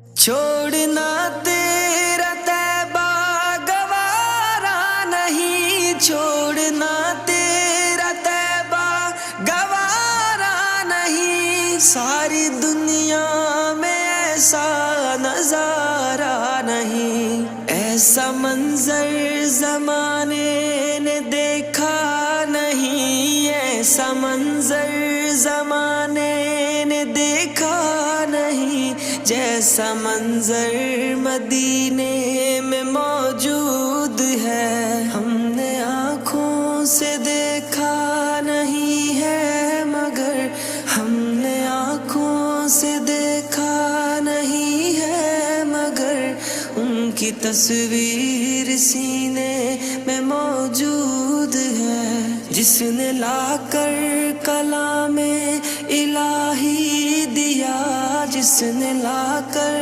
چھوڑنا تیرا طیبہ گوارا نہیں، چھوڑنا تیرا طیبہ گوارا نہیں، ساری دنیا میں ایسا نظارہ نہیں، ایسا منظر زمانے نے دیکھا نہیں، ایسا منظر زمانے نے دیکھا نہیں، جیسا منظر مدینے میں موجود ہے، ہم نے آنکھوں سے دیکھا نہیں ہے مگر، ہم نے آنکھوں سے دیکھا نہیں ہے مگر، ان کی تصویر سینے میں موجود ہے، جس نے لا کر کلام الہی دیا، جس نے لا کر